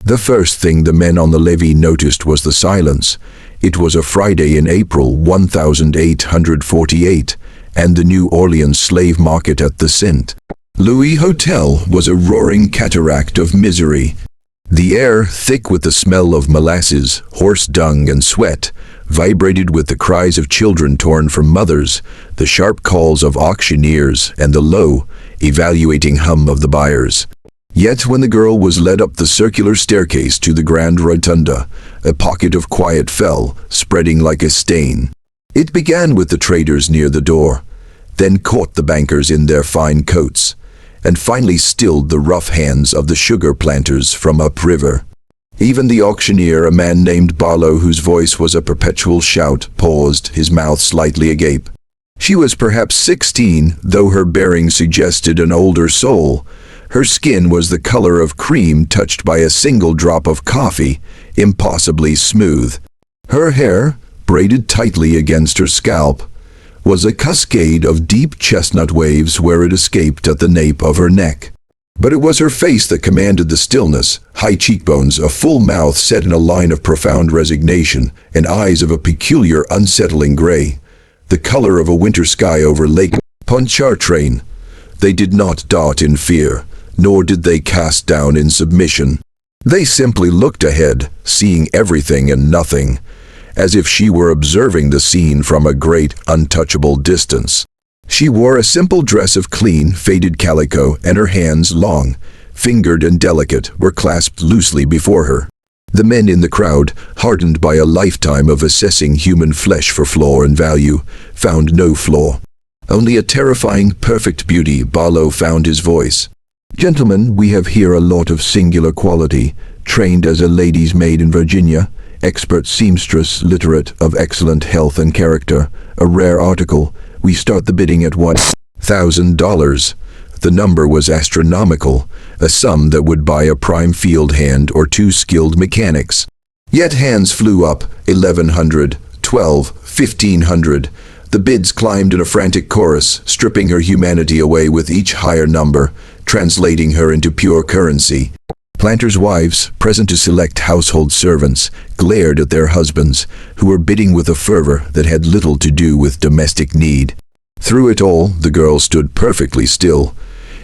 The first thing the men on the levee noticed was the silence. It was a Friday in April 1848, and the New Orleans slave market at the St. Louis Hotel was a roaring cataract of misery. The air, thick with the smell of molasses, horse dung, and sweat, vibrated with the cries of children torn from mothers, the sharp calls of auctioneers, and the low, evaluating hum of the buyers. Yet when the girl was led up the circular staircase to the grand rotunda, a pocket of quiet fell, spreading like a stain. It began with the traders near the door, then caught the bankers in their fine coats, and finally stilled the rough hands of the sugar planters from upriver. Even the auctioneer, a man named Barlow, whose voice was a perpetual shout, paused, his mouth slightly agape. She was perhaps 16, though her bearing suggested an older soul. Her skin was the color of cream touched by a single drop of coffee, impossibly smooth. Her hair, braided tightly against her scalp, was a cascade of deep chestnut waves where it escaped at the nape of her neck. But it was her face that commanded the stillness, high cheekbones, a full mouth set in a line of profound resignation, and eyes of a peculiar unsettling gray, the color of a winter sky over Lake Pontchartrain. They did not dart in fear, nor did they cast down in submission. They simply looked ahead, seeing everything and nothing, as if she were observing the scene from a great, untouchable distance. She wore a simple dress of clean, faded calico, and her hands, long, fingered and delicate, were clasped loosely before her. The men in the crowd, hardened by a lifetime of assessing human flesh for flaw and value, found no flaw. Only a terrifying, perfect beauty. Barlow found his voice. "Gentlemen, we have here a lot of singular quality, trained as a lady's maid in Virginia, expert seamstress, literate, of excellent health and character, a rare article. We start the bidding at $1,000. The number was astronomical, a sum that would buy a prime field hand or 2 skilled mechanics. Yet hands flew up, 1,100, 12, 1,500. The bids climbed in a frantic chorus, stripping her humanity away with each higher number, translating her into pure currency. Planters' wives, present to select household servants, glared at their husbands, who were bidding with a fervor that had little to do with domestic need. Through it all, the girl stood perfectly still.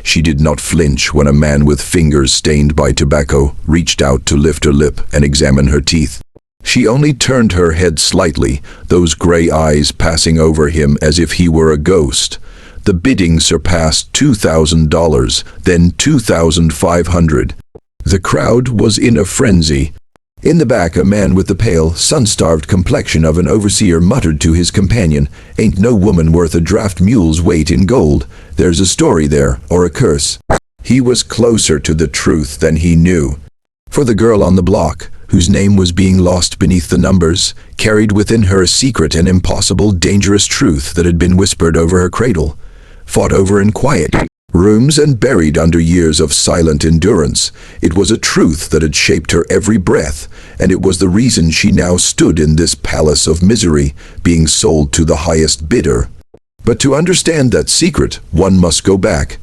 She did not flinch when a man with fingers stained by tobacco reached out to lift her lip and examine her teeth. She only turned her head slightly, those gray eyes passing over him as if he were a ghost. The bidding surpassed $2,000, then $2,500. The crowd was in a frenzy. In the back, a man with the pale, sun-starved complexion of an overseer muttered to his companion, "Ain't no woman worth a draft mule's weight in gold. There's a story there, or a curse." He was closer to the truth than he knew. For the girl on the block, whose name was being lost beneath the numbers, carried within her a secret and impossible, dangerous truth that had been whispered over her cradle, fought over in quiet rooms and buried under years of silent endurance. It was a truth that had shaped her every breath, and it was the reason she now stood in this palace of misery, being sold to the highest bidder. But to understand that secret, one must go back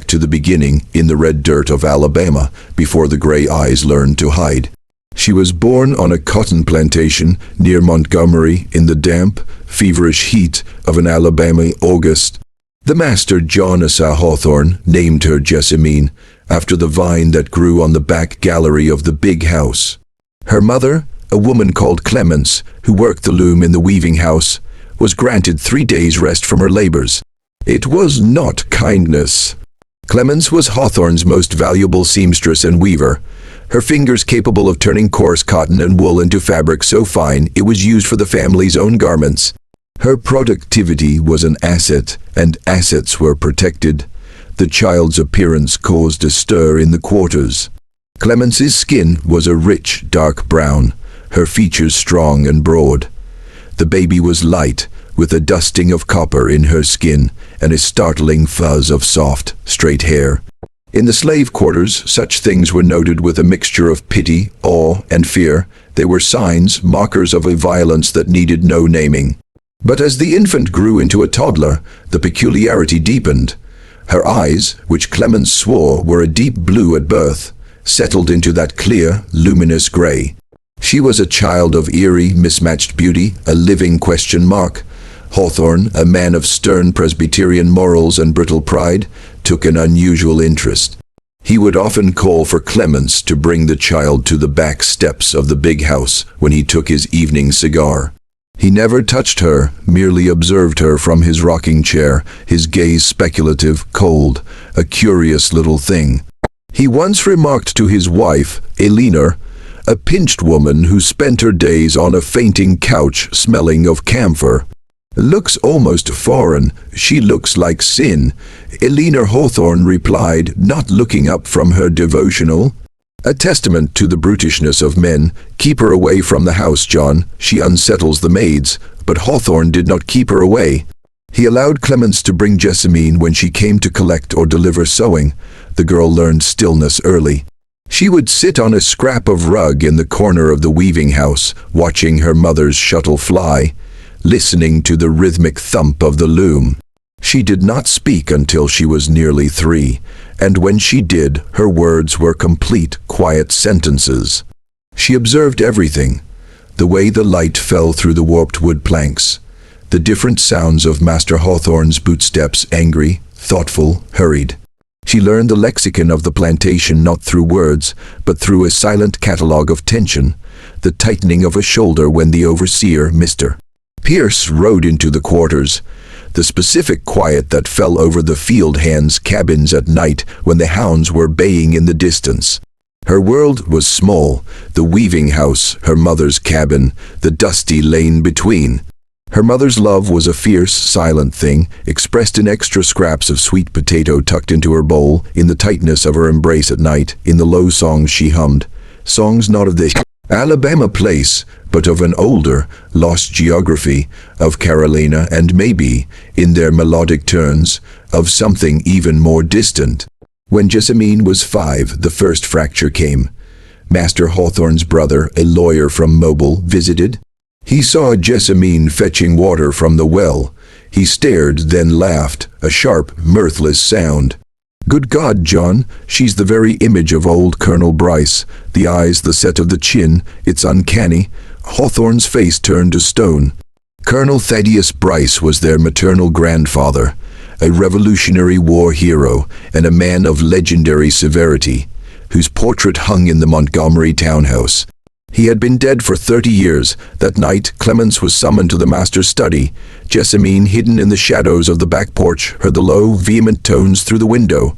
to the beginning, in the red dirt of Alabama, before the gray eyes learned to hide. She was born on a cotton plantation near Montgomery in the damp, feverish heat of an Alabama August. The master, John Asa Hawthorne, named her Jessamine, after the vine that grew on the back gallery of the big house. Her mother, a woman called Clemence, who worked the loom in the weaving house, was granted 3 days' rest from her labors. It was not kindness. Clemence was Hawthorne's most valuable seamstress and weaver, her fingers capable of turning coarse cotton and wool into fabric so fine it was used for the family's own garments. Her productivity was an asset, and assets were protected. The child's appearance caused a stir in the quarters. Clemence's skin was a rich, dark brown, her features strong and broad. The baby was light, with a dusting of copper in her skin and a startling fuzz of soft, straight hair. In the slave quarters, such things were noted with a mixture of pity, awe, and fear. They were signs, markers of a violence that needed no naming. But as the infant grew into a toddler, the peculiarity deepened. Her eyes, which Clemence swore were a deep blue at birth, settled into that clear, luminous gray. She was a child of eerie, mismatched beauty, a living question mark. Hawthorne, a man of stern Presbyterian morals and brittle pride, took an unusual interest. He would often call for Clemens to bring the child to the back steps of the big house when he took his evening cigar. He never touched her, merely observed her from his rocking chair, his gaze speculative, cold, a curious little thing. He once remarked to his wife, Eleanor, a pinched woman who spent her days on a fainting couch smelling of camphor, "Looks almost foreign. She looks like sin." Eleanor Hawthorne replied, not looking up from her devotional. "A testament to the brutishness of men. Keep her away from the house, John. She unsettles the maids." But Hawthorne did not keep her away. He allowed Clemens to bring Jessamine when she came to collect or deliver sewing. The girl learned stillness early. She would sit on a scrap of rug in the corner of the weaving house, watching her mother's shuttle fly, listening to the rhythmic thump of the loom. She did not speak until she was nearly 3, and when she did, her words were complete, quiet sentences. She observed everything: the way the light fell through the warped wood planks, the different sounds of Master Hawthorne's bootsteps, angry, thoughtful, hurried. She learned the lexicon of the plantation not through words, but through a silent catalogue of tension, the tightening of a shoulder when the overseer, Mr. Pierce, rode into the quarters, the specific quiet that fell over the field hands' cabins at night when the hounds were baying in the distance. Her world was small: the weaving house, her mother's cabin, the dusty lane between. Her mother's love was a fierce, silent thing, expressed in extra scraps of sweet potato tucked into her bowl, in the tightness of her embrace at night, in the low songs she hummed. Songs not of the Alabama place, but of an older, lost geography, of Carolina, and maybe, in their melodic turns, of something even more distant. When Jessamine was 5, the first fracture came. Master Hawthorne's brother, a lawyer from Mobile, visited. He saw Jessamine fetching water from the well. He stared, then laughed, a sharp, mirthless sound. "Good God, John, she's the very image of old Colonel Bryce. The eyes, the set of the chin, it's uncanny." Hawthorne's face turned to stone. Colonel Thaddeus Bryce was their maternal grandfather, a Revolutionary War hero and a man of legendary severity, whose portrait hung in the Montgomery townhouse. He had been dead for 30 years. That night, Clemens was summoned to the master's study. Jessamine, hidden in the shadows of the back porch, heard the low, vehement tones through the window.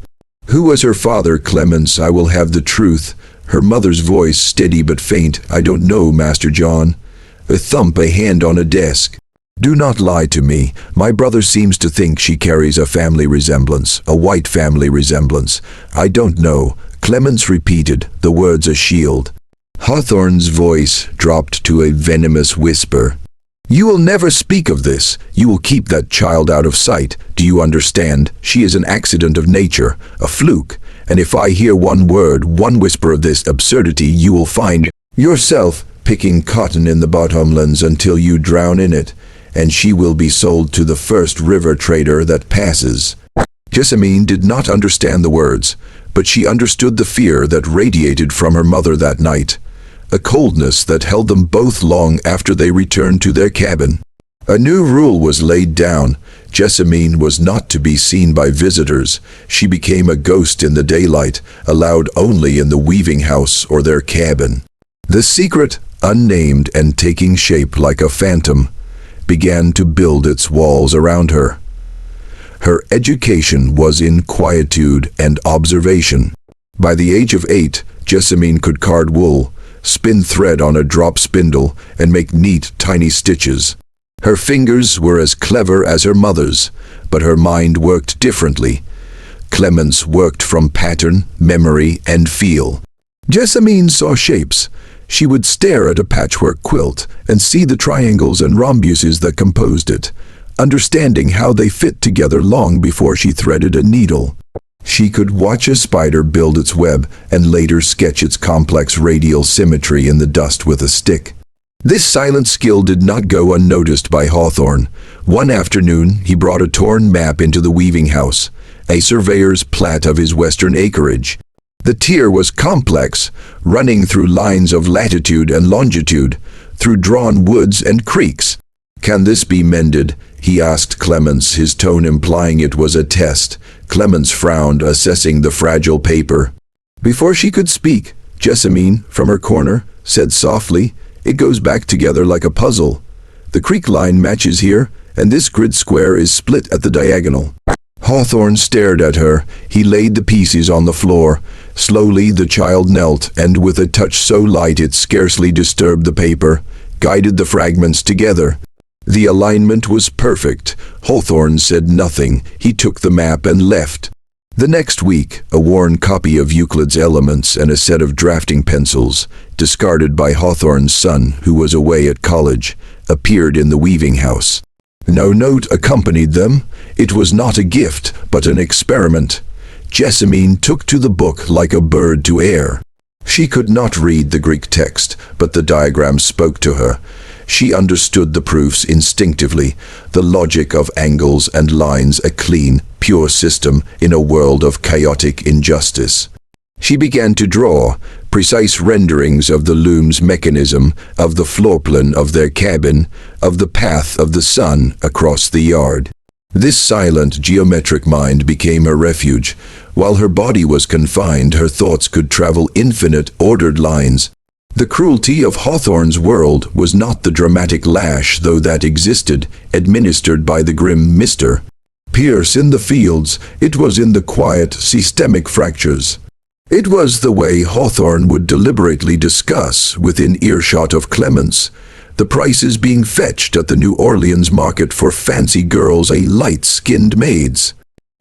"Who was her father, Clemens? I will have the truth." Her mother's voice, steady but faint. "I don't know, Master John." A thump, a hand on a desk. "Do not lie to me. My brother seems to think she carries a family resemblance, a white family resemblance. I don't know." Clemens repeated, the words a shield. Hawthorne's voice dropped to a venomous whisper. "You will never speak of this. You will keep that child out of sight. Do you understand? She is an accident of nature, a fluke. And if I hear one word, one whisper of this absurdity, you will find yourself picking cotton in the bottomlands until you drown in it, and she will be sold to the first river trader that passes." Jessamine did not understand the words, but she understood the fear that radiated from her mother that night, a coldness that held them both long after they returned to their cabin. A new rule was laid down. Jessamine was not to be seen by visitors. She became a ghost in the daylight, allowed only in the weaving house or their cabin. The secret, unnamed and taking shape like a phantom, began to build its walls around her. Her education was in quietude and observation. By the age of 8, Jessamine could card wool, spin thread on a drop spindle, and make neat, tiny stitches. Her fingers were as clever as her mother's, but her mind worked differently. Clemens worked from pattern, memory, and feel. Jessamine saw shapes. She would stare at a patchwork quilt and see the triangles and rhombuses that composed it, understanding how they fit together long before she threaded a needle. She could watch a spider build its web and later sketch its complex radial symmetry in the dust with a stick. This silent skill did not go unnoticed by Hawthorne. One afternoon, he brought a torn map into the weaving house, a surveyor's plat of his western acreage. The tier was complex, running through lines of latitude and longitude, through drawn woods and creeks. "Can this be mended?" he asked Clemens, his tone implying it was a test. Clemens frowned, assessing the fragile paper. Before she could speak, Jessamine, from her corner, said softly, "It goes back together like a puzzle. The creek line matches here, and this grid square is split at the diagonal." Hawthorne stared at her. He laid the pieces on the floor. Slowly the child knelt, and with a touch so light it scarcely disturbed the paper, guided the fragments together. The alignment was perfect. Hawthorne said nothing. He took the map and left. The next week, a worn copy of Euclid's Elements and a set of drafting pencils, discarded by Hawthorne's son, who was away at college, appeared in the weaving house. No note accompanied them. It was not a gift, but an experiment. Jessamine took to the book like a bird to air. She could not read the Greek text, but the diagrams spoke to her. She understood the proofs instinctively, the logic of angles and lines, a clean, pure system in a world of chaotic injustice. She began to draw precise renderings of the loom's mechanism, of the floor plan of their cabin, of the path of the sun across the yard. This silent, geometric mind became a refuge. While her body was confined, her thoughts could travel infinite, ordered lines. The cruelty of Hawthorne's world was not the dramatic lash, though that existed, administered by the grim Mr. Pierce in the fields. It was in the quiet, systemic fractures. It was the way Hawthorne would deliberately discuss, within earshot of Clemens, the prices being fetched at the New Orleans market for fancy girls, light-skinned maids.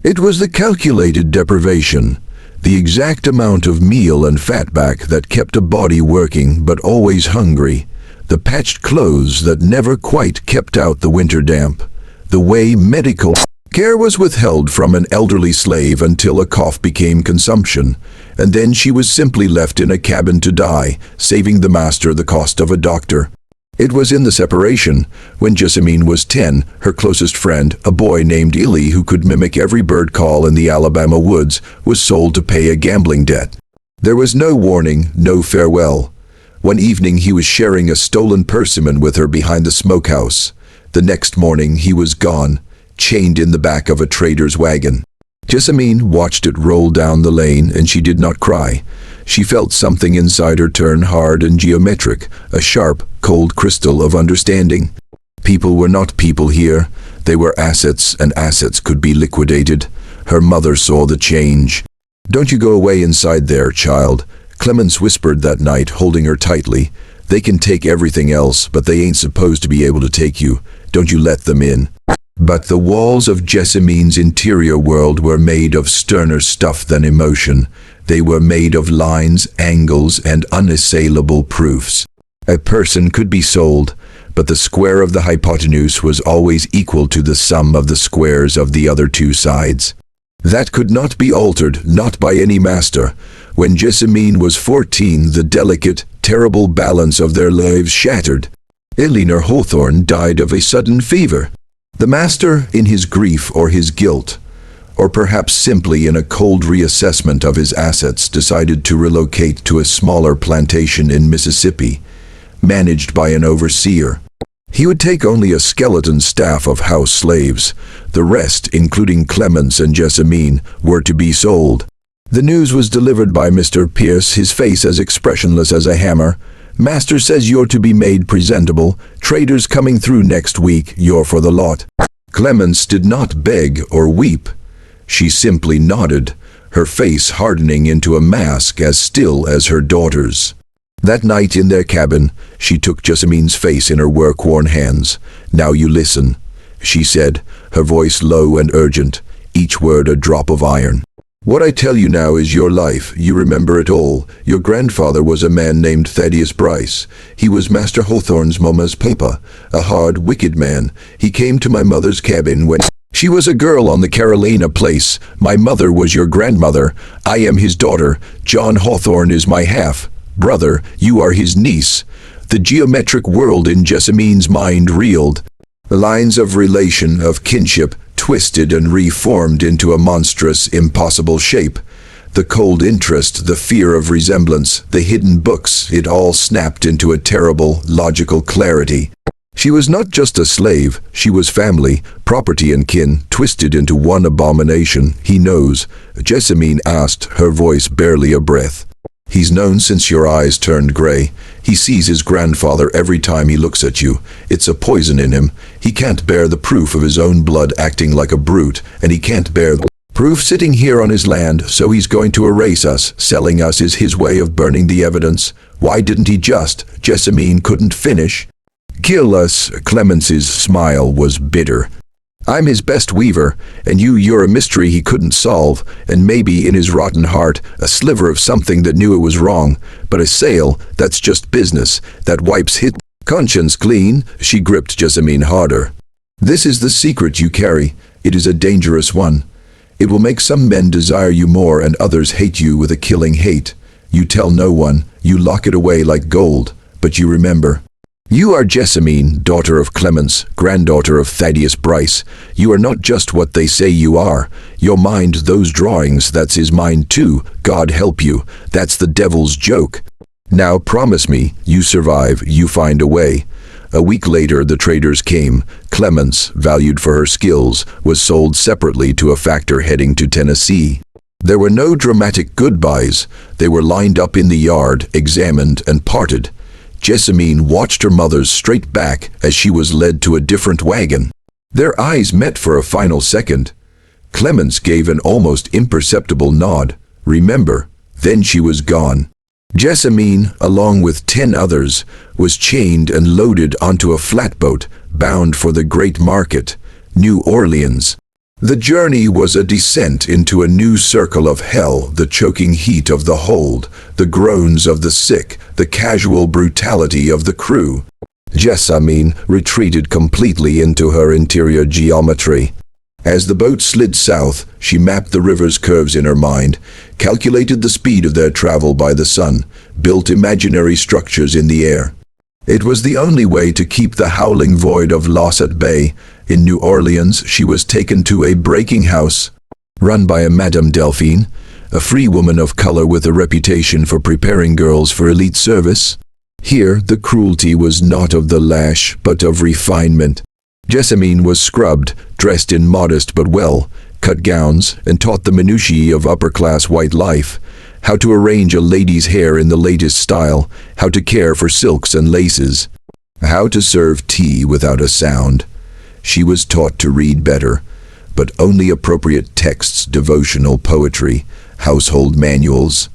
It was the calculated deprivation, the exact amount of meal and fatback that kept a body working but always hungry, the patched clothes that never quite kept out the winter damp, the way medical care was withheld from an elderly slave until a cough became consumption, and then she was simply left in a cabin to die, saving the master the cost of a doctor. It was in the separation, when Jessamine was 10, her closest friend, a boy named Illy who could mimic every bird call in the Alabama woods, was sold to pay a gambling debt. There was no warning, no farewell. One evening he was sharing a stolen persimmon with her behind the smokehouse. The next morning he was gone, chained in the back of a trader's wagon. Jessamine watched it roll down the lane, and she did not cry. She felt something inside her turn hard and geometric, a sharp, cold crystal of understanding. People were not people here. They were assets, and assets could be liquidated. Her mother saw the change. "Don't you go away inside there, child," Clemens whispered that night, holding her tightly. "They can take everything else, but they ain't supposed to be able to take you. Don't you let them in." But the walls of Jessamine's interior world were made of sterner stuff than emotion. They were made of lines, angles, and unassailable proofs. A person could be sold, but the square of the hypotenuse was always equal to the sum of the squares of the other two sides. That could not be altered, not by any master. When Jessamine was 14, the delicate, terrible balance of their lives shattered. Eleanor Hawthorne died of a sudden fever. The master, in his grief or his guilt, or perhaps simply in a cold reassessment of his assets, decided to relocate to a smaller plantation in Mississippi, managed by an overseer. He would take only a skeleton staff of house slaves. The rest, including Clemens and Jessamine, were to be sold. The news was delivered by Mr. Pierce, his face as expressionless as a hammer. "Master says you're to be made presentable. Traders coming through next week. You're for the lot." Clemens did not beg or weep. She simply nodded, her face hardening into a mask as still as her daughter's. That night in their cabin, she took Jessamine's face in her work-worn hands. "Now you listen," she said, her voice low and urgent, each word a drop of iron. "What I tell you now is your life. You remember it all. Your grandfather was a man named Thaddeus Bryce. He was Master Hawthorne's mama's papa, a hard, wicked man. He came to my mother's cabin when she was a girl on the Carolina place. My mother was your grandmother. I am his daughter. John Hawthorne is my half-brother. You are his niece." The geometric world in Jessamine's mind reeled. The lines of relation, of kinship, twisted and reformed into a monstrous, impossible shape. The cold interest, the fear of resemblance, the hidden books, it all snapped into a terrible, logical clarity. She was not just a slave, she was family, property and kin, twisted into one abomination. He knows, Jessamine asked, her voice barely a breath. He's known since your eyes turned gray. He sees his grandfather every time he looks at you. It's a poison in him. He can't bear the proof of his own blood acting like a brute, and he can't bear the proof sitting here on his land, so he's going to erase us. Selling us is his way of burning the evidence. Why didn't he just? Jessamine couldn't finish. Kill us. Clemence's smile was bitter. I'm his best weaver, and you're a mystery he couldn't solve, and maybe in his rotten heart, a sliver of something that knew it was wrong. But a sale, that's just business. That wipes his conscience clean. She gripped Jessamine harder. This is the secret you carry. It is a dangerous one. It will make some men desire you more and others hate you with a killing hate. You tell no one, you lock it away like gold, but you remember. You are Jessamine, daughter of Clemence, granddaughter of Thaddeus Bryce. You are not just what they say you are. Your mind, those drawings, that's his mind too. God help you. That's the devil's joke. Now promise me, you survive, you find a way. A week later, the traders came. Clemence, valued for her skills, was sold separately to a factor heading to Tennessee. There were no dramatic goodbyes. They were lined up in the yard, examined and parted. Jessamine watched her mother's straight back as she was led to a different wagon. Their eyes met for a final second. Clemence gave an almost imperceptible nod. Remember, then she was gone. Jessamine, along with 10 others, was chained and loaded onto a flatboat bound for the great market, New Orleans. The journey was a descent into a new circle of hell, the choking heat of the hold, the groans of the sick, the casual brutality of the crew. Jessamine retreated completely into her interior geometry. As the boat slid south, she mapped the river's curves in her mind, calculated the speed of their travel by the sun, built imaginary structures in the air. It was the only way to keep the howling void of loss at bay. In New Orleans, she was taken to a breaking house, run by a Madame Delphine, a free woman of color with a reputation for preparing girls for elite service. Here, the cruelty was not of the lash, but of refinement. Jessamine was scrubbed, dressed in modest but well-cut gowns, and taught the minutiae of upper-class white life. How to arrange a lady's hair in the latest style, how to care for silks and laces, how to serve tea without a sound. She was taught to read better, but only appropriate texts, devotional poetry, household manuals.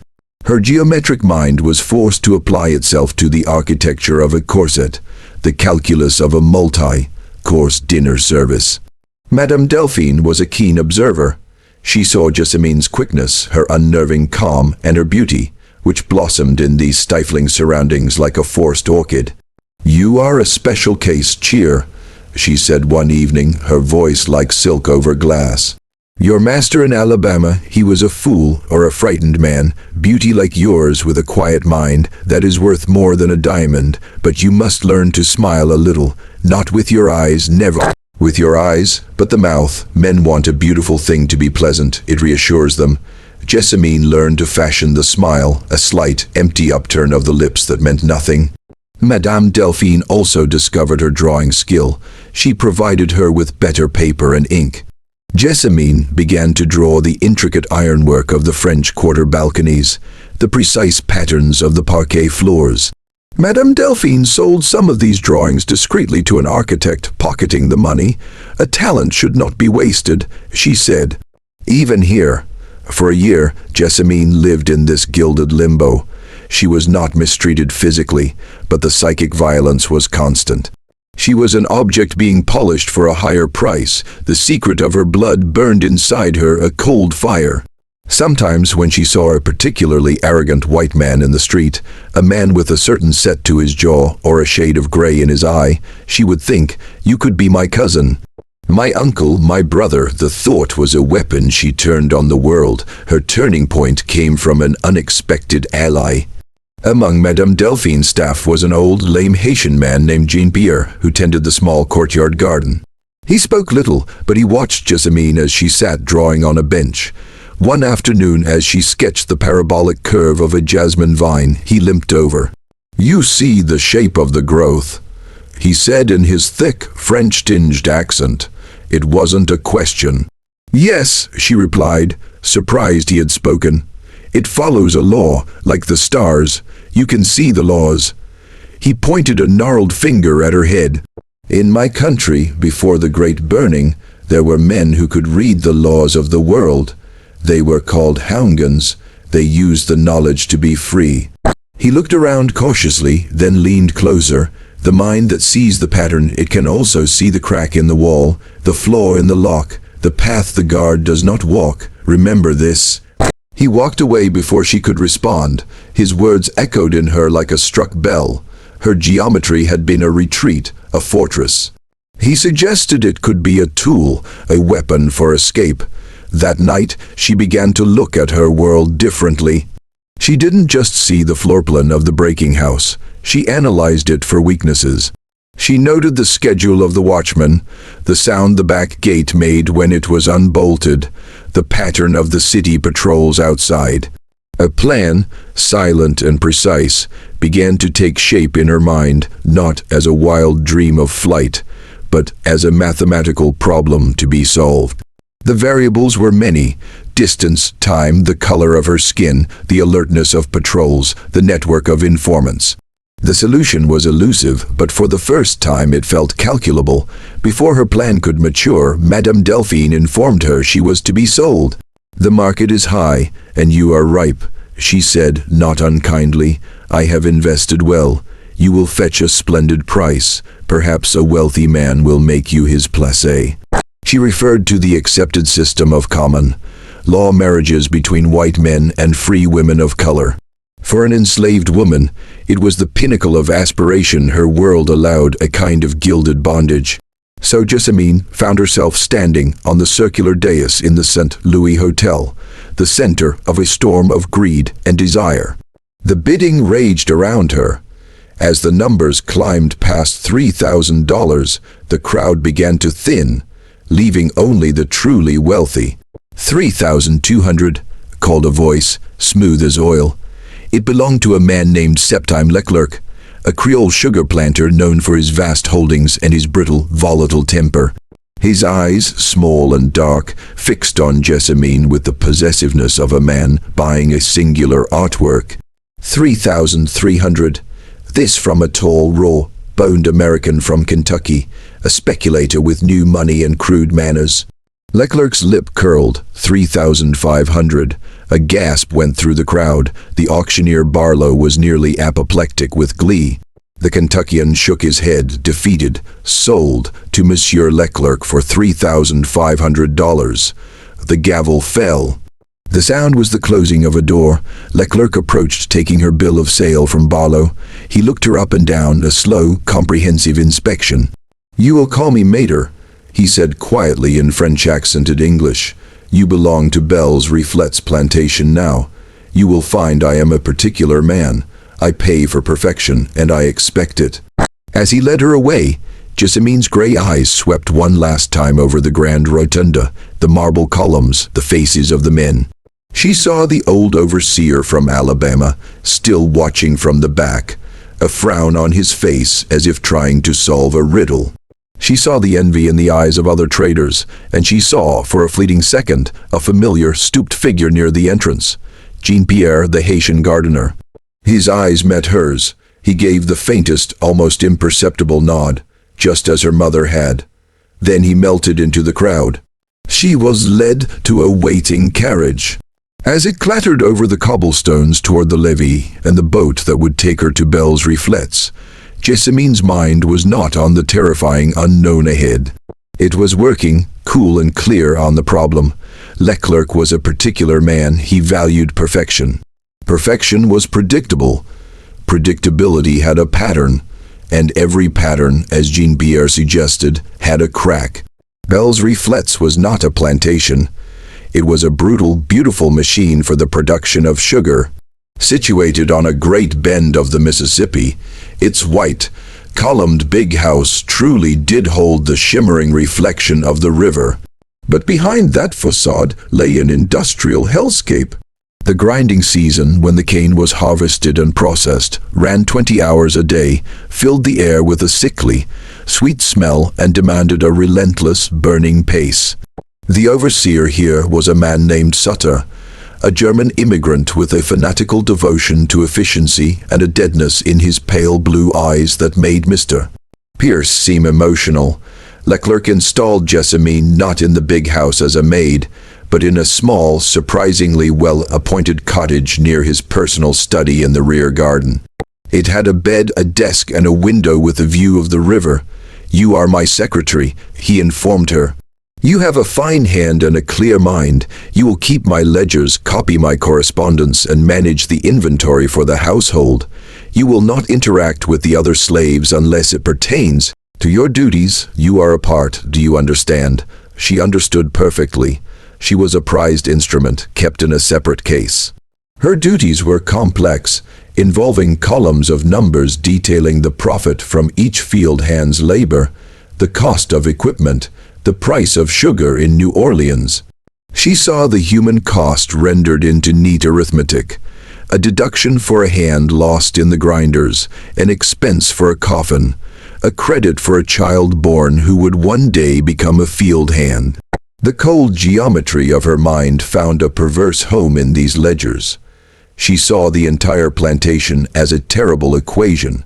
Her geometric mind was forced to apply itself to the architecture of a corset, the calculus of a multi-course dinner service. Madame Delphine was a keen observer. She saw Jessamine's quickness, her unnerving calm, and her beauty, which blossomed in these stifling surroundings like a forced orchid. "You are a special case, Cheer," she said one evening, her voice like silk over glass. "Your master in Alabama, he was a fool or a frightened man. Beauty like yours with a quiet mind, that is worth more than a diamond. But you must learn to smile a little, not with your eyes, never with your eyes, but the mouth. Men want a beautiful thing to be pleasant, it reassures them." Jessamine learned to fashion the smile, a slight, empty upturn of the lips that meant nothing. Madame Delphine also discovered her drawing skill. She provided her with better paper and ink. Jessamine began to draw the intricate ironwork of the French Quarter balconies, the precise patterns of the parquet floors. Madame Delphine sold some of these drawings discreetly to an architect, pocketing the money. "A talent should not be wasted," she said. Even here, for a year, Jessamine lived in this gilded limbo. She was not mistreated physically, but the psychic violence was constant. She was an object being polished for a higher price. The secret of her blood burned inside her, a cold fire. Sometimes when she saw a particularly arrogant white man in the street, a man with a certain set to his jaw or a shade of gray in his eye, she would think, "You could be my cousin, my uncle, my brother." The thought was a weapon she turned on the world. Her turning point came from an unexpected ally. Among Madame Delphine's staff was an old, lame Haitian man named Jean-Pierre, who tended the small courtyard garden. He spoke little, but he watched Jessamine as she sat drawing on a bench. One afternoon, as she sketched the parabolic curve of a jasmine vine, he limped over. "You see the shape of the growth," he said in his thick, French-tinged accent. It wasn't a question. "Yes," she replied, surprised he had spoken. "It follows a law, like the stars. You can see the laws." He pointed a gnarled finger at her head. "In my country, before the Great Burning, there were men who could read the laws of the world. They were called houngans. They used the knowledge to be free." He looked around cautiously, then leaned closer. The mind that sees the pattern, it can also see the crack in the wall, the flaw in the lock, the path the guard does not walk. Remember this. He walked away before she could respond. His words echoed in her like a struck bell. Her geometry had been a retreat, a fortress. He suggested it could be a tool, a weapon for escape. That night, she began to look at her world differently. She didn't just see the floor plan of the breaking house. She analyzed it for weaknesses. She noted the schedule of the watchman, the sound the back gate made when it was unbolted, the pattern of the city patrols outside. A plan, silent and precise, began to take shape in her mind, not as a wild dream of flight, but as a mathematical problem to be solved. The variables were many: distance, time, the color of her skin, the alertness of patrols, the network of informants. The solution was elusive, but for the first time it felt calculable. Before her plan could mature, Madame Delphine informed her she was to be sold. "The market is high, and you are ripe," she said, not unkindly. "I have invested well. You will fetch a splendid price. Perhaps a wealthy man will make you his placé." She referred to the accepted system of common law marriages between white men and free women of color. For an enslaved woman, it was the pinnacle of aspiration. Her world allowed a kind of gilded bondage. So Jessamine found herself standing on the circular dais in the St. Louis Hotel, the center of a storm of greed and desire. The bidding raged around her. As the numbers climbed past $3,000, the crowd began to thin, leaving only the truly wealthy. "3,200, called a voice, smooth as oil. It belonged to a man named Septime Leclerc, a Creole sugar planter known for his vast holdings and his brittle, volatile temper. His eyes, small and dark, fixed on Jessamine with the possessiveness of a man buying a singular artwork. 3,300. This from a tall, raw-boned American from Kentucky, a speculator with new money and crude manners. Leclerc's lip curled. 3,500. A gasp went through the crowd. The auctioneer Barlow was nearly apoplectic with glee. The Kentuckian shook his head, defeated. "Sold to Monsieur Leclerc for $3,500. The gavel fell. The sound was the closing of a door. Leclerc approached, taking her bill of sale from Barlow. He looked her up and down, a slow, comprehensive inspection. "You will call me Mater," he said quietly in French-accented English. "You belong to Bell's Reflets plantation now. You will find I am a particular man. I pay for perfection, and I expect it." As he led her away, Jessamine's gray eyes swept one last time over the grand rotunda, the marble columns, the faces of the men. She saw the old overseer from Alabama, still watching from the back, a frown on his face as if trying to solve a riddle. She saw the envy in the eyes of other traders, and she saw, for a fleeting second, a familiar, stooped figure near the entrance. Jean-Pierre, the Haitian gardener. His eyes met hers. He gave the faintest, almost imperceptible nod, just as her mother had. Then he melted into the crowd. She was led to a waiting carriage. As it clattered over the cobblestones toward the levee and the boat that would take her to Bell's Reflets, Jessamine's mind was not on the terrifying unknown ahead. It was working, cool and clear, on the problem. Leclerc was a particular man. He valued perfection. Perfection was predictable. Predictability had a pattern, and every pattern, as Jean-Pierre suggested, had a crack. Bell's Reflets was not a plantation. It was a brutal, beautiful machine for the production of sugar. Situated on a great bend of the Mississippi, its white, columned big house truly did hold the shimmering reflection of the river. But behind that facade lay an industrial hellscape. The grinding season, when the cane was harvested and processed, ran 20 hours a day, filled the air with a sickly, sweet smell, and demanded a relentless, burning pace. The overseer here was a man named Sutter, a German immigrant with a fanatical devotion to efficiency and a deadness in his pale blue eyes that made Mr. Pierce seem emotional. Leclerc installed Jessamine not in the big house as a maid, but in a small, surprisingly well-appointed cottage near his personal study in the rear garden. It had a bed, a desk, and a window with a view of the river. "You are my secretary," he informed her. "You have a fine hand and a clear mind. You will keep my ledgers, copy my correspondence, and manage the inventory for the household. You will not interact with the other slaves unless it pertains to your duties. You are apart, do you understand?" She understood perfectly. She was a prized instrument, kept in a separate case. Her duties were complex, involving columns of numbers detailing the profit from each field hand's labor, the cost of equipment, the price of sugar in New Orleans. She saw the human cost rendered into neat arithmetic, a deduction for a hand lost in the grinders, an expense for a coffin, a credit for a child born who would one day become a field hand. The cold geometry of her mind found a perverse home in these ledgers. She saw the entire plantation as a terrible equation,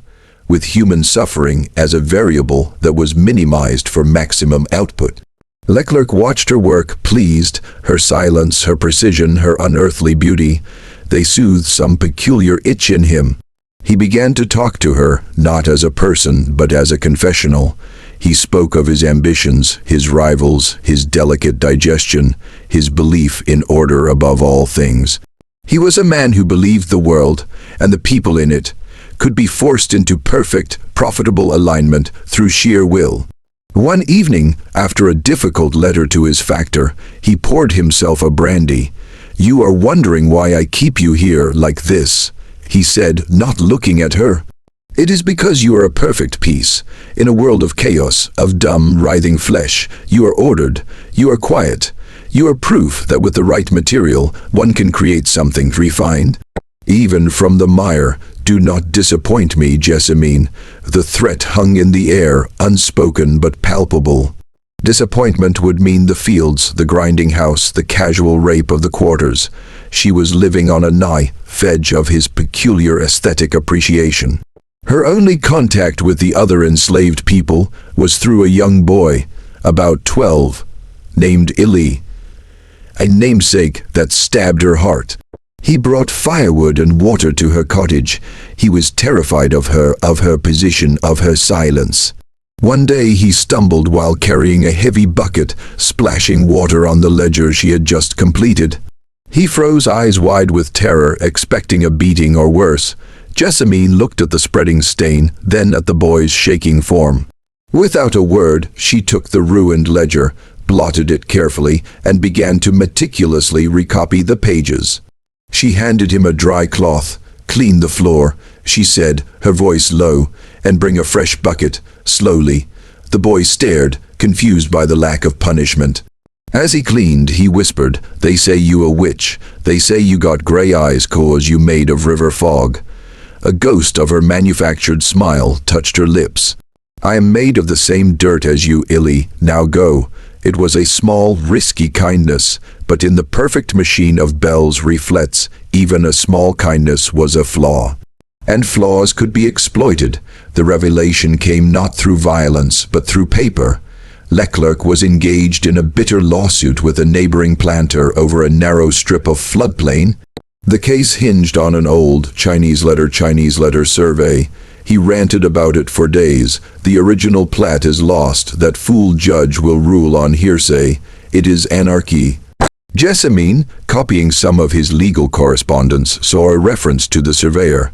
with human suffering as a variable that was minimized for maximum output. Leclerc watched her work, pleased, her silence, her precision, her unearthly beauty. They soothed some peculiar itch in him. He began to talk to her, not as a person, but as a confessional. He spoke of his ambitions, his rivals, his delicate digestion, his belief in order above all things. He was a man who believed the world, and the people in it, could be forced into perfect, profitable alignment through sheer will. One evening, after a difficult letter to his factor, he poured himself a brandy. "You are wondering why I keep you here like this," he said, not looking at her. "It is because you are a perfect piece. In a world of chaos, of dumb, writhing flesh, you are ordered, you are quiet. You are proof that with the right material, one can create something refined. Even from the mire, do not disappoint me, Jessamine." The threat hung in the air, unspoken but palpable. Disappointment would mean the fields, the grinding house, the casual rape of the quarters. She was living on a knife edge of his peculiar aesthetic appreciation. Her only contact with the other enslaved people was through a young boy, about 12, named Illy, a namesake that stabbed her heart. He brought firewood and water to her cottage. He was terrified of her position, of her silence. One day he stumbled while carrying a heavy bucket, splashing water on the ledger she had just completed. He froze, eyes wide with terror, expecting a beating or worse. Jessamine looked at the spreading stain, then at the boy's shaking form. Without a word, she took the ruined ledger, blotted it carefully, and began to meticulously recopy the pages. She handed him a dry cloth. "Clean the floor," she said, her voice low, "and bring a fresh bucket, slowly." The boy stared, confused by the lack of punishment. As he cleaned, he whispered, "They say you a witch. They say you got gray eyes 'cause you made of river fog." A ghost of her manufactured smile touched her lips. "I am made of the same dirt as you, Illy. Now go." It was a small, risky kindness, but in the perfect machine of Bell's reflets, even a small kindness was a flaw. And flaws could be exploited. The revelation came not through violence, but through paper. Leclerc was engaged in a bitter lawsuit with a neighboring planter over a narrow strip of floodplain. The case hinged on an old Chinese letter survey. He ranted about it for days. "The original plat is lost. That fool judge will rule on hearsay. It is anarchy." Jessamine, copying some of his legal correspondence, saw a reference to the surveyor,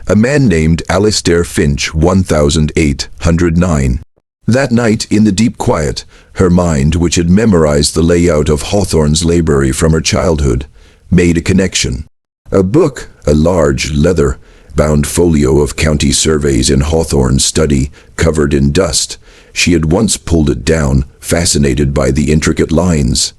a man named Alistair Finch, 1809. That night, in the deep quiet, her mind, which had memorized the layout of Hawthorne's library from her childhood, made a connection. A book, a large, leather-bound folio of county surveys in Hawthorne's study, covered in dust. She had once pulled it down, fascinated by the intricate lines.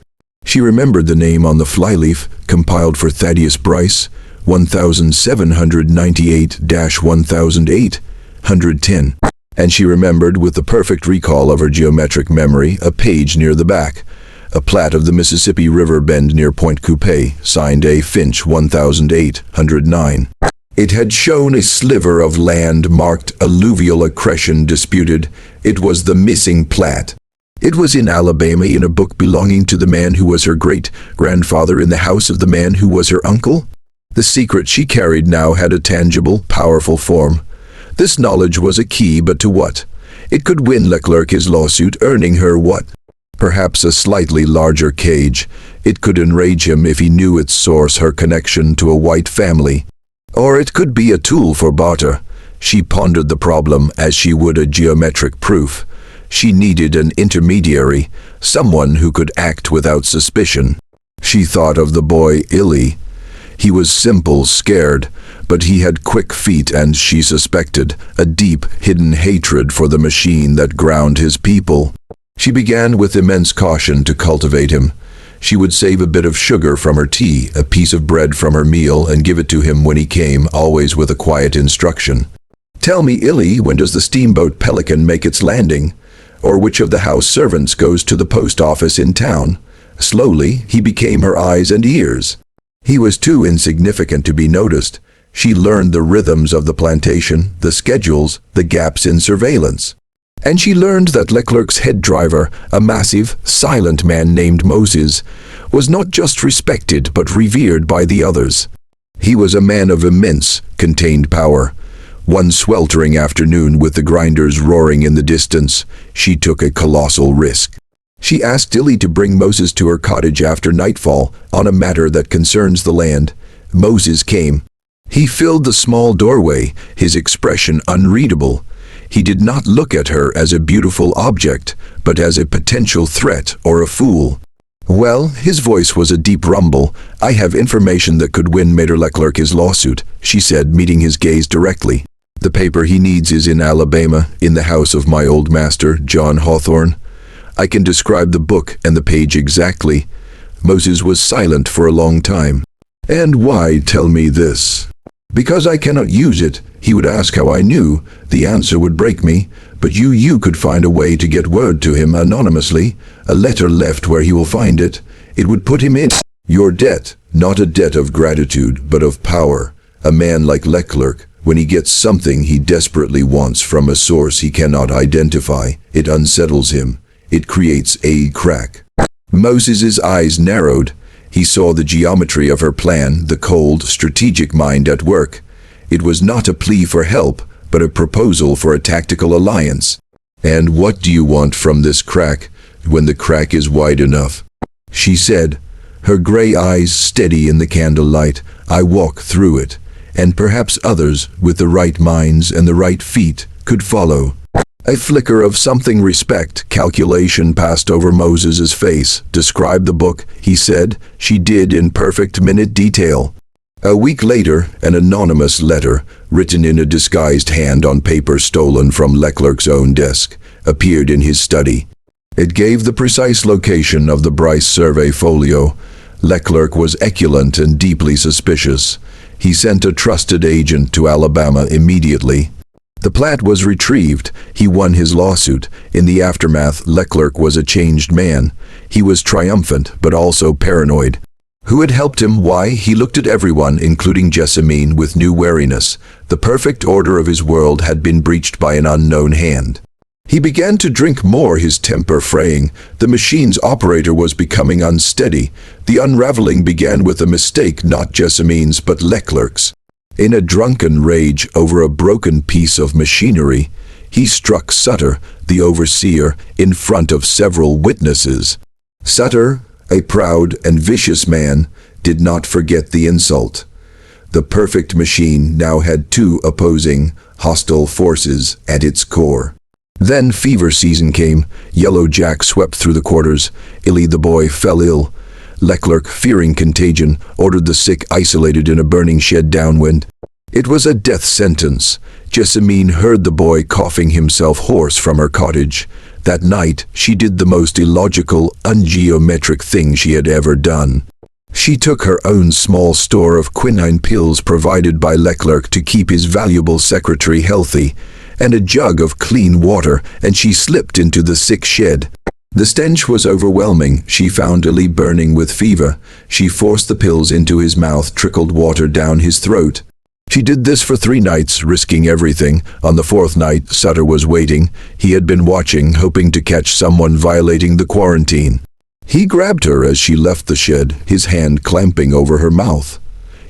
She remembered the name on the flyleaf, compiled for Thaddeus Bryce, 1798-1810, and she remembered with the perfect recall of her geometric memory a page near the back, a plat of the Mississippi River bend near Point Coupé, signed A. Finch 1809. It had shown a sliver of land marked alluvial accretion disputed. It was the missing plat. It was in Alabama in a book belonging to the man who was her great-grandfather in the house of the man who was her uncle. The secret she carried now had a tangible, powerful form. This knowledge was a key, but to what? It could win Leclerc his lawsuit, earning her what? Perhaps a slightly larger cage. It could enrage him if he knew its source, her connection to a white family. Or it could be a tool for barter. She pondered the problem as she would a geometric proof. She needed an intermediary, someone who could act without suspicion. She thought of the boy Illy. He was simple, scared, but he had quick feet and, she suspected, a deep, hidden hatred for the machine that ground his people. She began with immense caution to cultivate him. She would save a bit of sugar from her tea, a piece of bread from her meal, and give it to him when he came, always with a quiet instruction. "Tell me, Illy, when does the steamboat Pelican make its landing? Or which of the house servants goes to the post office in town?" Slowly, he became her eyes and ears. He was too insignificant to be noticed. She learned the rhythms of the plantation, the schedules, the gaps in surveillance. And she learned that Leclerc's head driver, a massive, silent man named Moses, was not just respected but revered by the others. He was a man of immense, contained power. One sweltering afternoon, with the grinders roaring in the distance, she took a colossal risk. She asked Illy to bring Moses to her cottage after nightfall on a matter that concerns the land. Moses came. He filled the small doorway, his expression unreadable. He did not look at her as a beautiful object, but as a potential threat or a fool. "Well," his voice was a deep rumble, "I have information that could win Mater Leclerc his lawsuit," she said, meeting his gaze directly. "The paper he needs is in Alabama, in the house of my old master, John Hawthorne. I can describe the book and the page exactly." Moses was silent for a long time. "And why tell me this?" "Because I cannot use it. He would ask how I knew. The answer would break me. But you could find a way to get word to him anonymously. A letter left where he will find it. It would put him in your debt, not a debt of gratitude, but of power. A man like Leclerc, when he gets something he desperately wants from a source he cannot identify, it unsettles him. It creates a crack." Moses's eyes narrowed. He saw the geometry of her plan, the cold, strategic mind at work. It was not a plea for help, but a proposal for a tactical alliance. "And what do you want from this crack, when the crack is wide enough?" she said, her gray eyes steady in the candlelight. "I walk through it, and perhaps others, with the right minds and the right feet, could follow." A flicker of something respect, calculation passed over Moses's face. "Describe the book," he said. She did in perfect minute detail. A week later, an anonymous letter, written in a disguised hand on paper stolen from Leclerc's own desk, appeared in his study. It gave the precise location of the Bryce survey folio. Leclerc was eculent and deeply suspicious. He sent a trusted agent to Alabama immediately. The plat was retrieved. He won his lawsuit. In the aftermath, Leclerc was a changed man. He was triumphant, but also paranoid. Who had helped him? Why? He looked at everyone, including Jessamine, with new wariness. The perfect order of his world had been breached by an unknown hand. He began to drink more, his temper fraying. The machine's operator was becoming unsteady. The unraveling began with a mistake, not Jessamine's, but Leclerc's. In a drunken rage over a broken piece of machinery, he struck Sutter, the overseer, in front of several witnesses. Sutter, a proud and vicious man, did not forget the insult. The perfect machine now had two opposing, hostile forces at its core. Then fever season came. Yellow Jack swept through the quarters. Illy the boy fell ill. Leclerc, fearing contagion, ordered the sick isolated in a burning shed downwind. It was a death sentence. Jessamine heard the boy coughing himself hoarse from her cottage. That night, she did the most illogical, ungeometric thing she had ever done. She took her own small store of quinine pills provided by Leclerc to keep his valuable secretary healthy, and a jug of clean water, and she slipped into the sick shed. The stench was overwhelming. She found Ali burning with fever. She forced the pills into his mouth, trickled water down his throat. She did this for 3 nights, risking everything. On the 4th night, Sutter was waiting. He had been watching, hoping to catch someone violating the quarantine. He grabbed her as she left the shed, his hand clamping over her mouth.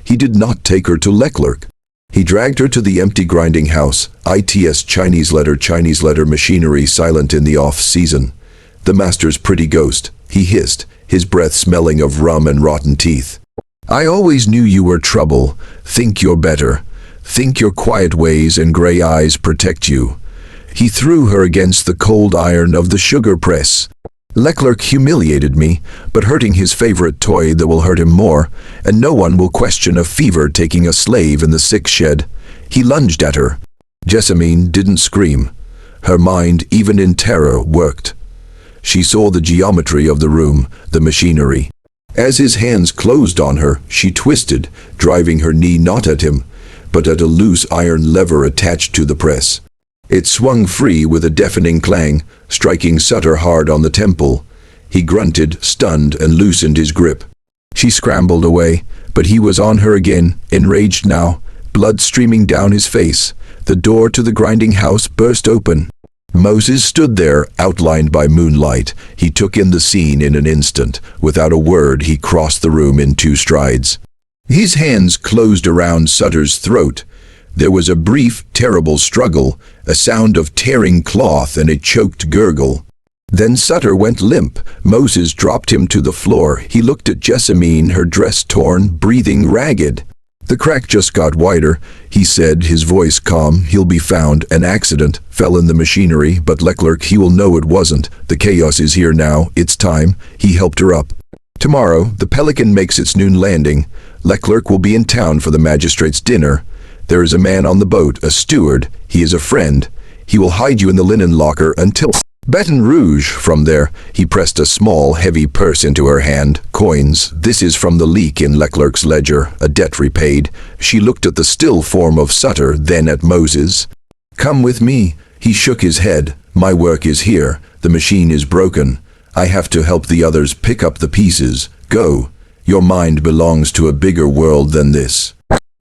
He did not take her to Leclerc. He dragged her to the empty grinding house, ITS Chinese letter machinery silent in the off-season. The master's pretty ghost, he hissed, his breath smelling of rum and rotten teeth. I always knew you were trouble. Think you're better. Think your quiet ways and gray eyes protect you. He threw her against the cold iron of the sugar press. Leclerc humiliated me, but hurting his favorite toy that will hurt him more, and no one will question a fever taking a slave in the sick shed. He lunged at her. Jessamine didn't scream. Her mind, even in terror, worked. She saw the geometry of the room, the machinery. As his hands closed on her, she twisted, driving her knee not at him, but at a loose iron lever attached to the press. It swung free with a deafening clang, striking Sutter hard on the temple. He grunted, stunned, and loosened his grip. She scrambled away, but he was on her again, enraged now, blood streaming down his face. The door to the grinding house burst open. Moses stood there, outlined by moonlight. He took in the scene in an instant. Without a word, he crossed the room in 2 strides. His hands closed around Sutter's throat. There was a brief, terrible struggle, a sound of tearing cloth and a choked gurgle. Then Sutter went limp. Moses dropped him to the floor. He looked at Jessamine, her dress torn, breathing ragged. The crack just got wider, he said, his voice calm. He'll be found. An accident. Fell in the machinery, but Leclerc, he will know it wasn't. The chaos is here now. It's time. He helped her up. Tomorrow, the Pelican makes its noon landing. Leclerc will be in town for the magistrate's dinner. There is a man on the boat, a steward. He is a friend. He will hide you in the linen locker until Baton Rouge. From there, he pressed a small, heavy purse into her hand. Coins. This is from the leak in Leclerc's ledger, a debt repaid. She looked at the still form of Sutter, then at Moses. Come with me. He shook his head. My work is here. The machine is broken. I have to help the others pick up the pieces. Go. Your mind belongs to a bigger world than this.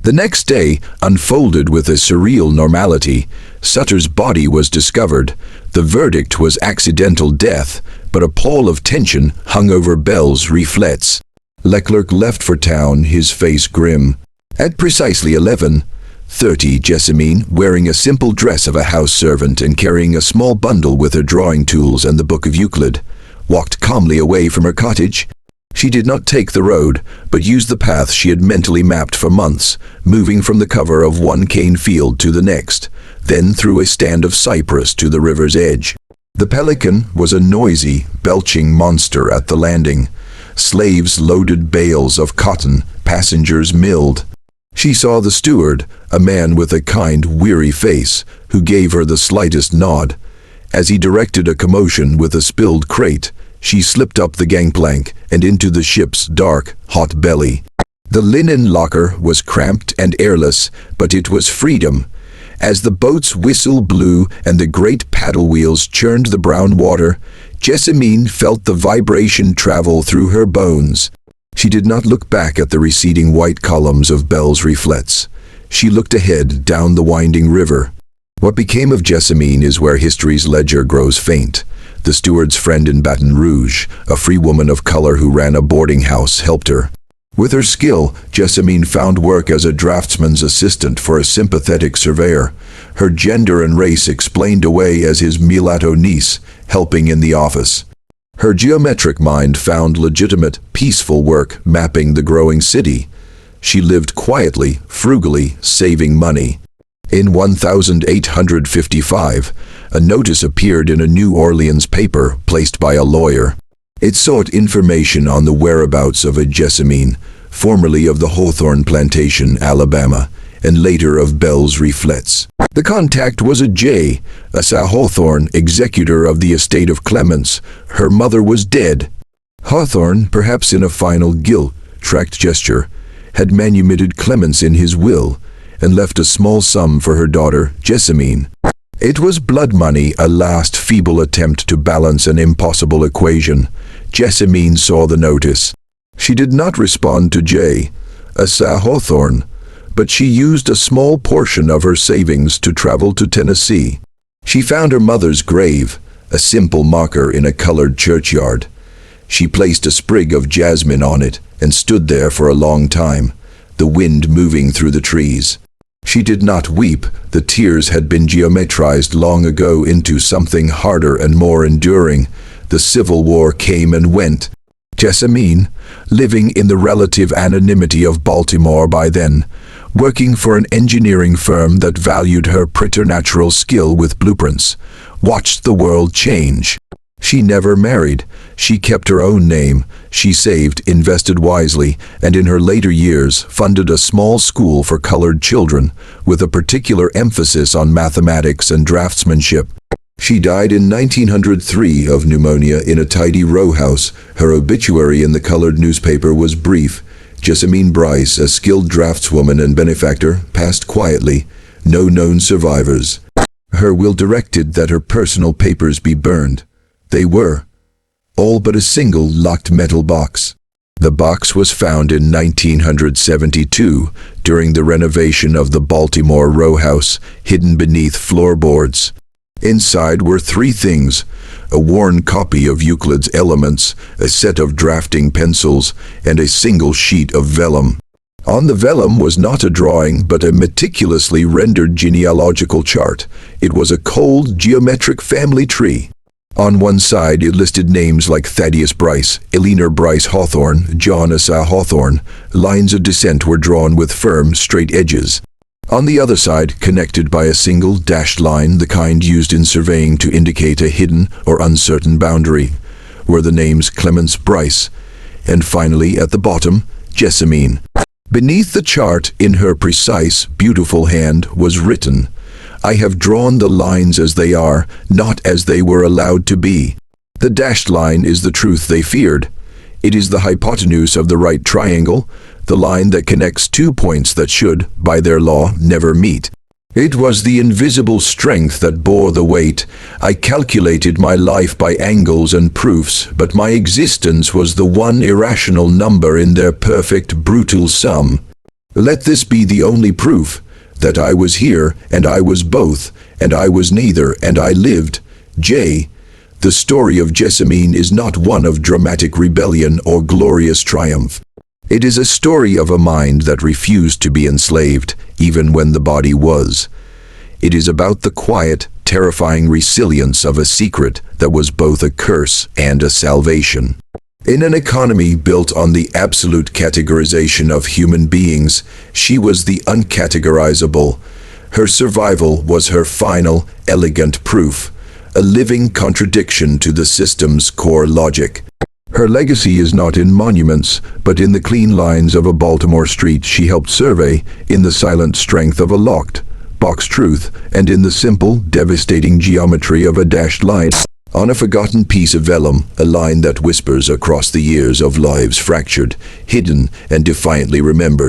The next day unfolded with a surreal normality. Sutter's body was discovered. The verdict was accidental death, but a pall of tension hung over Bell's reflets. Leclerc left for town, his face grim. At precisely 11:30, Jessamine, wearing a simple dress of a house servant and carrying a small bundle with her drawing tools and the Book of Euclid, walked calmly away from her cottage. She did not take the road, but used the path she had mentally mapped for months, moving from the cover of one cane field to the next, then through a stand of cypress to the river's edge. The Pelican was a noisy, belching monster at the landing. Slaves loaded bales of cotton, passengers milled. She saw the steward, a man with a kind, weary face, who gave her the slightest nod. As he directed a commotion with a spilled crate, she slipped up the gangplank and into the ship's dark, hot belly. The linen locker was cramped and airless, but it was freedom. As the boat's whistle blew and the great paddle wheels churned the brown water, Jessamine felt the vibration travel through her bones. She did not look back at the receding white columns of Bell's reflets. She looked ahead down the winding river. What became of Jessamine is where history's ledger grows faint. The steward's friend in Baton Rouge, a free woman of color who ran a boarding house, helped her. With her skill, Jessamine found work as a draftsman's assistant for a sympathetic surveyor. Her gender and race explained away as his mulatto niece, helping in the office. Her geometric mind found legitimate, peaceful work mapping the growing city. She lived quietly, frugally, saving money. In 1855, a notice appeared in a New Orleans paper placed by a lawyer. It sought information on the whereabouts of a Jessamine, formerly of the Hawthorne Plantation, Alabama. and later of Bell's reflets. The contact was a J, a Sir Hawthorne, executor of the estate of Clements. Her mother was dead. Hawthorne, perhaps in a final guilt-tracked gesture, had manumitted Clements in his will and left a small sum for her daughter, Jessamine. It was blood money, a last feeble attempt to balance an impossible equation. Jessamine saw the notice. She did not respond to J, a Sir Hawthorne, but she used a small portion of her savings to travel to Tennessee. She found her mother's grave, a simple marker in a colored churchyard. She placed a sprig of jasmine on it and stood there for a long time, the wind moving through the trees. She did not weep. The tears had been geometrized long ago into something harder and more enduring. The Civil War came and went. Jessamine, living in the relative anonymity of Baltimore by then, working for an engineering firm that valued her preternatural skill with blueprints, watched the world change. She never married. She kept her own name. She saved, invested wisely, and in her later years funded a small school for colored children, with a particular emphasis on mathematics and draftsmanship. She died in 1903 of pneumonia in a tidy row house. Her obituary in the colored newspaper was brief. Jessamine Bryce, a skilled draftswoman and benefactor, passed quietly. No known survivors. Her will directed that her personal papers be burned. They were, all but a single locked metal box. The box was found in 1972 during the renovation of the Baltimore row house, hidden beneath floorboards. Inside were three things: a worn copy of Euclid's Elements, a set of drafting pencils, and a single sheet of vellum. On the vellum was not a drawing, but a meticulously rendered genealogical chart. It was a cold, geometric family tree. On one side it listed names like Thaddeus Bryce, Eleanor Bryce Hawthorne, John Asa Hawthorne. Lines of descent were drawn with firm, straight edges. On the other side, connected by a single dashed line, the kind used in surveying to indicate a hidden or uncertain boundary, were the names Clements Bryce, and finally, at the bottom, Jessamine. Beneath the chart, in her precise, beautiful hand, was written, "I have drawn the lines as they are, not as they were allowed to be." The dashed line is the truth they feared. It is the hypotenuse of the right triangle, the line that connects two points that should, by their law, never meet. It was the invisible strength that bore the weight. I calculated my life by angles and proofs, but my existence was the one irrational number in their perfect, brutal sum. Let this be the only proof, that I was here, and I was both, and I was neither, and I lived. J. The story of Jessamine is not one of dramatic rebellion or glorious triumph. It is a story of a mind that refused to be enslaved, even when the body was. It is about the quiet, terrifying resilience of a secret that was both a curse and a salvation. In an economy built on the absolute categorization of human beings, she was the uncategorizable. Her survival was her final, elegant proof, a living contradiction to the system's core logic. Her legacy is not in monuments, but in the clean lines of a Baltimore street she helped survey, in the silent strength of a locked box truth, and in the simple, devastating geometry of a dashed line. On a forgotten piece of vellum, a line that whispers across the years of lives fractured, hidden, and defiantly remembered.